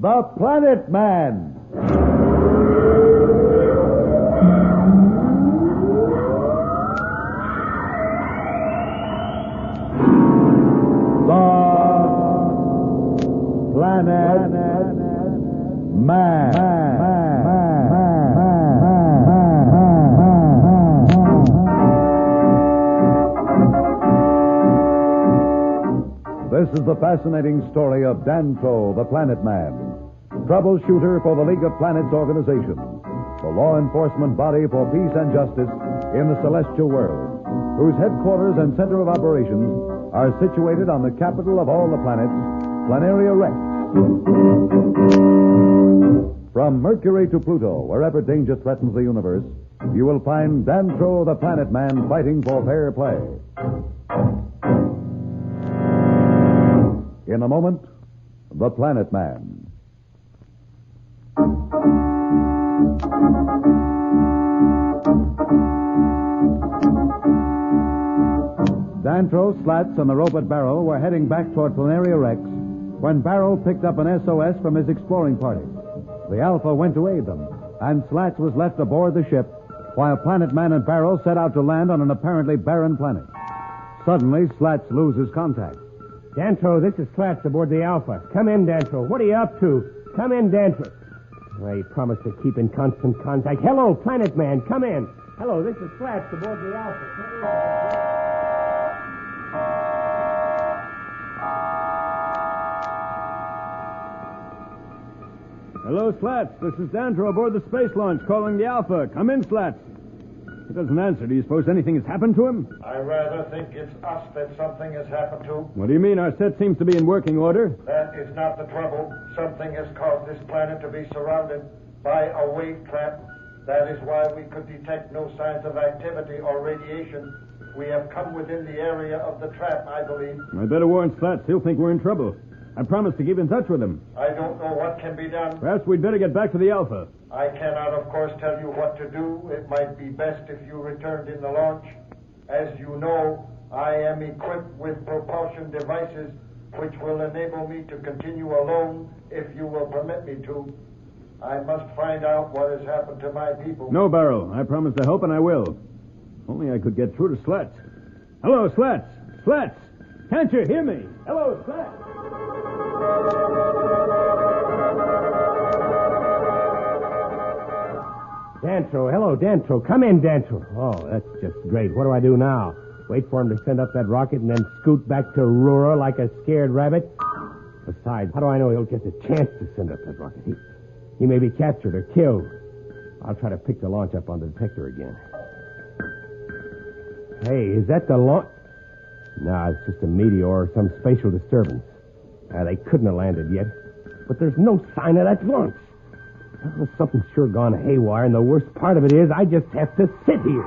The Planet Man. The Planet Man. This is the fascinating story of Dantro The Planet Man, troubleshooter for the League of Planets organization, the law enforcement body for peace and justice in the celestial world, whose headquarters and center of operations are situated on the capital of all the planets, Planteria Rex. From Mercury to Pluto, wherever danger threatens the universe, you will find Dantro the Planet Man fighting for fair play. In a moment, The Planet Man. Dantro, Slats, and the robot Darrow were heading back toward Planteria Rex when Darrow picked up an SOS from his exploring party. The Alpha went to aid them, and Slats was left aboard the ship while Planet Man and Darrow set out to land on an apparently barren planet. Suddenly, Slats loses contact. Dantro, this is Slats aboard the Alpha. Come in, Dantro. What are you up to? Come in, Dantro. I promised to keep in constant contact. Hello, Planet Man. Come in. Hello, this is Slats aboard the Alpha. Hello, Slats. This is Dantro aboard the space launch calling the Alpha. Come in, Slats. He doesn't answer. Do you suppose anything has happened to him? I rather think it's us that something has happened to. What do you mean? Our set seems to be in working order. That is not the trouble. Something has caused this planet to be surrounded by a wave trap. That is why we could detect no signs of activity or radiation. We have come within the area of the trap, I believe. I better warn Slats. He'll think we're in trouble. I promised to keep in touch with him. I don't know what can be done. Perhaps we'd better get back to the Alpha. I cannot, of course, tell you what to do. It might be best if you returned in the launch. As you know, I am equipped with propulsion devices which will enable me to continue alone if you will permit me to. I must find out what has happened to my people. No, Darrow. I promise to help, and I will. Only I could get through to Slats. Hello, Slats. Slats. Can't you hear me? Hello, Slats. Dantro, hello, Dantro. Come in, Dantro. Oh, that's just great. What do I do now? Wait for him to send up that rocket and then scoot back to Rura like a scared rabbit? Besides, how do I know he'll get the chance to send up that rocket? He may be captured or killed. I'll try to pick the launch up on the detector again. Hey, is that the launch? No, it's just a meteor or some spatial disturbance. They couldn't have landed yet. But there's no sign of that launch. Oh, something's sure gone haywire, and the worst part of it is I just have to sit here.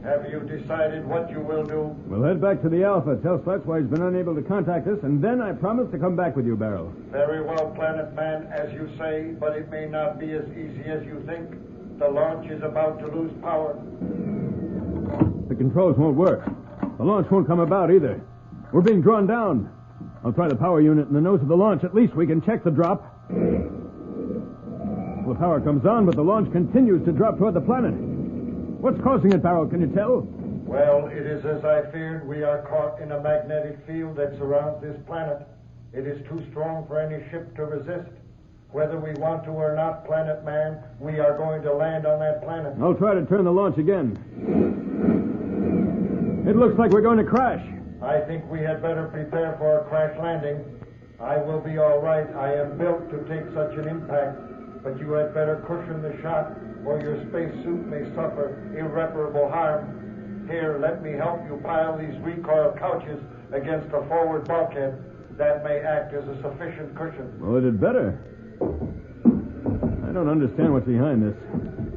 Have you decided what you will do? We'll head back to the Alpha, tell Slats why he's been unable to contact us, and then I promise to come back with you, Darrow. Very well, Planet Man, as you say, but it may not be as easy as you think. The launch is about to lose power. The controls won't work. The launch won't come about either. We're being drawn down. I'll try the power unit in the nose of the launch. At least we can check the drop. The power comes on, but the launch continues to drop toward the planet. What's causing it, Darrow? Can you tell? Well, it is as I feared. We are caught in a magnetic field that surrounds this planet. It is too strong for any ship to resist. Whether we want to or not, Planet Man, we are going to land on that planet. I'll try to turn the launch again. It looks like we're going to crash. I think we had better prepare for a crash landing. I will be all right. I am built to take such an impact. But you had better cushion the shot, or your spacesuit may suffer irreparable harm. Here, let me help you pile these recoil couches against a forward bulkhead. That may act as a sufficient cushion. Well, it had better. I don't understand what's behind this.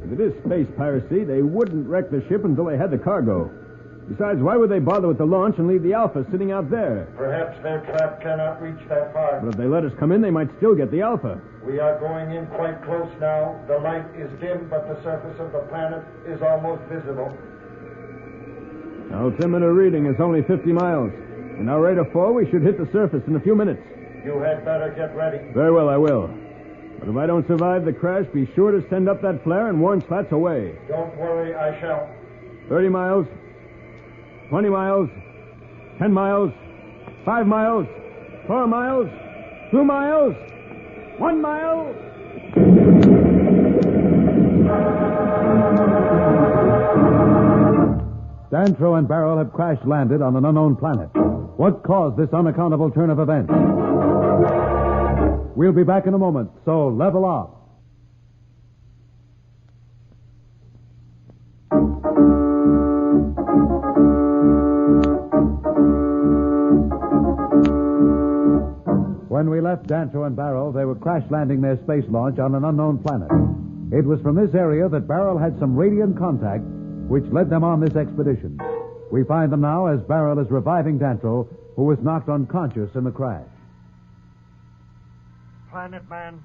If it is space piracy, they wouldn't wreck the ship until they had the cargo. Besides, why would they bother with the launch and leave the Alpha sitting out there? Perhaps their trap cannot reach that far. But if they let us come in, they might still get the Alpha. We are going in quite close now. The light is dim, but the surface of the planet is almost visible. Altimeter reading is only 50 miles. In our rate of fall, we should hit the surface in a few minutes. You had better get ready. Very well, I will. But if I don't survive the crash, be sure to send up that flare and warn Slats away. Don't worry, I shall. 30 miles, 20 miles, 10 miles, 5 miles, 4 miles, 2 miles, 1 mile. Dantro and Barrel have crash-landed on an unknown planet. What caused this unaccountable turn of events? We'll be back in a moment, so level off. When we left Dantro and Barrel, they were crash-landing their space launch on an unknown planet. It was from this area that Barrel had some radiant contact, which led them on this expedition. We find them now as Barrel is reviving Dantro, who was knocked unconscious in the crash. Planet Man,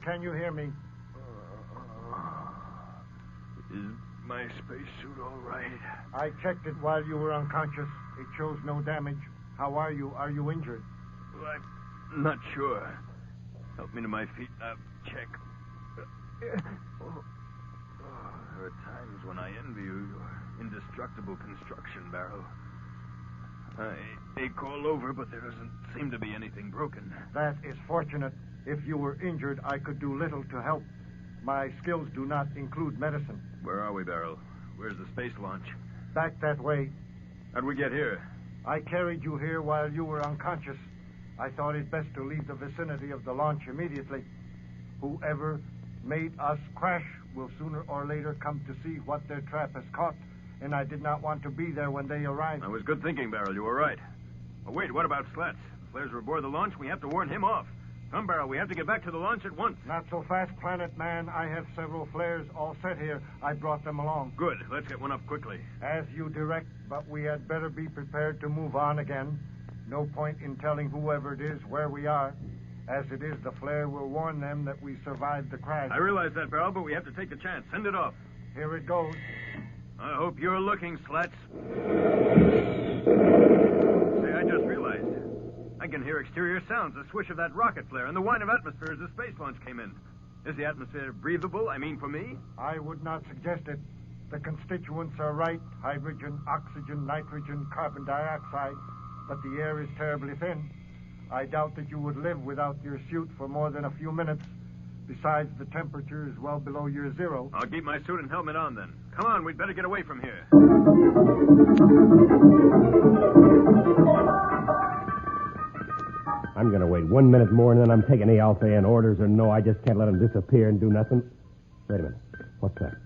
can you hear me? Is my spacesuit all right? I checked it while you were unconscious. It shows no damage. How are you? Are you injured? Well, I'm not sure. Help me to my feet. Check. There are times when I envy you your indestructible construction, Darrow. I ache all over, but there doesn't seem to be anything broken. That is fortunate. If you were injured, I could do little to help. My skills do not include medicine. Where are we, Darrow? Where's the space launch? Back that way. How'd we get here? I carried you here while you were unconscious. I thought it best to leave the vicinity of the launch immediately. Whoever made us crash will sooner or later come to see what their trap has caught, and I did not want to be there when they arrived. That was good thinking, Barrel. You were right. Oh, wait, what about Slats? The flares were aboard the launch. We have to warn him off. Come, Barrel, we have to get back to the launch at once. Not so fast, Planet Man. I have several flares all set here. I brought them along. Good. Let's get one up quickly. As you direct, but we had better be prepared to move on again. No point in telling whoever it is where we are. As it is, the flare will warn them that we survived the crash. I realize that, Barrel, but we have to take the chance. Send it off. Here it goes. I hope you're looking, Slats. Say, I just realized. I can hear exterior sounds, the swish of that rocket flare, and the whine of atmosphere as the space launch came in. Is the atmosphere breathable? I mean, for me? I would not suggest it. The constituents are right. Hydrogen, oxygen, nitrogen, carbon dioxide. But the air is terribly thin. I doubt that you would live without your suit for more than a few minutes. Besides, the temperature is well below your zero. I'll keep my suit and helmet on, then. Come on, we'd better get away from here. I'm going to wait 1 minute more, and then I'm taking the Alpha in. Orders or no, I just can't let them disappear and do nothing. Wait a minute. What's that?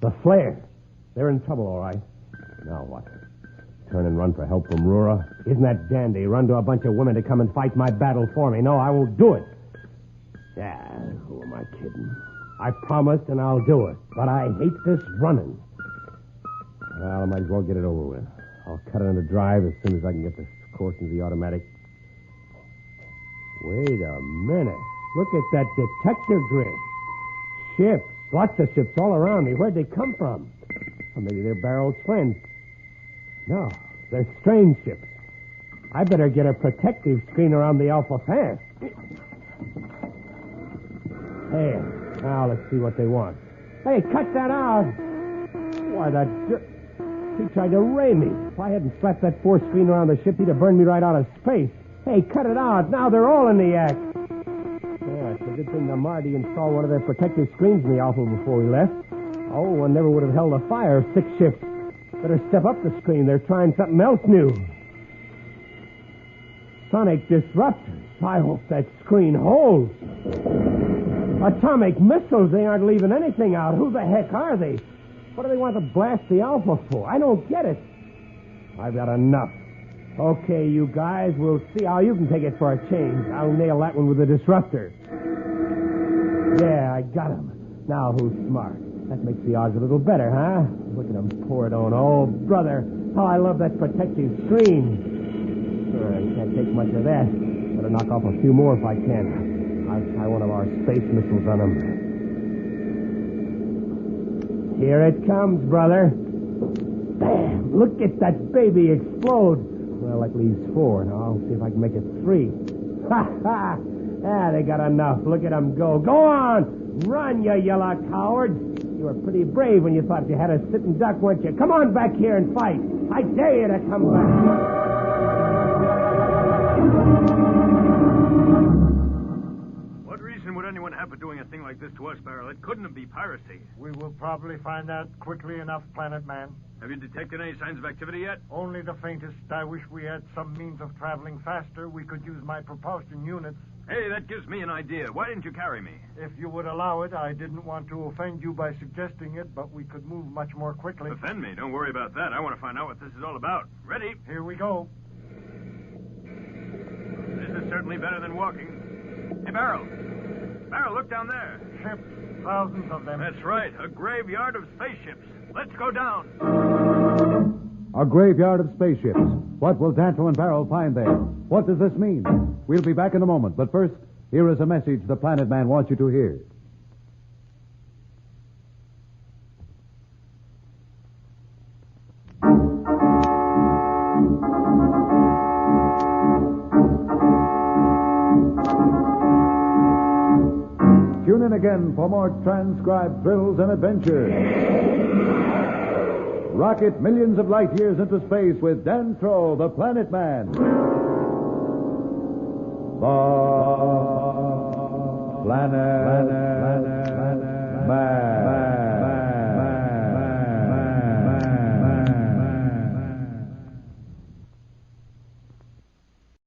The flare. They're in trouble, all right. Now what? Turn and run for help from Rura? Isn't that dandy? Run to a bunch of women to come and fight my battle for me. No, I won't do it. Yeah, who am I kidding? I promised, and I'll do it. But I hate this running. Well, I might as well get it over with. I'll cut it into drive as soon as I can get the course into the automatic. Wait a minute. Look at that detector grid. Ships. Lots of ships all around me. Where'd they come from? Well, maybe they're Barrel's friends. No, they're strange ships. I better get a protective screen around the Alpha fast. Hey, now let's see what they want. Hey, cut that out. Why, that jerk. He tried to ray me. If I hadn't slapped that force screen around the ship, he'd have burned me right out of space. Hey, cut it out. Now they're all in the act. Yeah, it's a good thing the Marty installed one of their protective screens in the Alpha before we left. Oh, one never would have held a fire of 6 ships. Better step up the screen. They're trying something else new. Sonic disruptors. I hope that screen holds. Atomic missiles. They aren't leaving anything out. Who the heck are they? What do they want to blast the Alpha for? I don't get it. I've got enough. Okay, you guys, we'll see how you can take it for a change. I'll nail that one with a disruptor. Yeah, I got him. Now who's smart? That makes the odds a little better, huh? Look at him pour it on. Oh, brother, how I love that protective screen. Sure, I can't take much of that. Better knock off a few more if I can. I'll try one of our space missiles on him. Here it comes, brother. Bam! Look at that baby explode. Well, that leaves 4. Now, I'll see if I can make it 3. Ha, ha! Ah, they got enough. Look at them go. Go on! Run, you yellow coward! You were pretty brave when you thought you had a sitting duck, weren't you? Come on back here and fight. I dare you to come back. What reason would anyone have for doing a thing like this to us, Barrel? It couldn't be piracy. We will probably find out quickly enough, Planet Man. Have you detected any signs of activity yet? Only the faintest. I wish we had some means of traveling faster. We could use my propulsion units. Hey, that gives me an idea. Why didn't you carry me? If you would allow it, I didn't want to offend you by suggesting it, but we could move much more quickly. Offend me? Don't worry about that. I want to find out what this is all about. Ready? Here we go. This is certainly better than walking. Hey, Barrel. Barrel, look down there. Ships, thousands of them. That's right. A graveyard of spaceships. Let's go down. A graveyard of spaceships. What will Dantro and Barrel find there? What does this mean? We'll be back in a moment, but first, here is a message the Planet Man wants you to hear. Tune in again for more transcribed thrills and adventures. Rocket millions of light years into space with Dantro, the Planet Man. The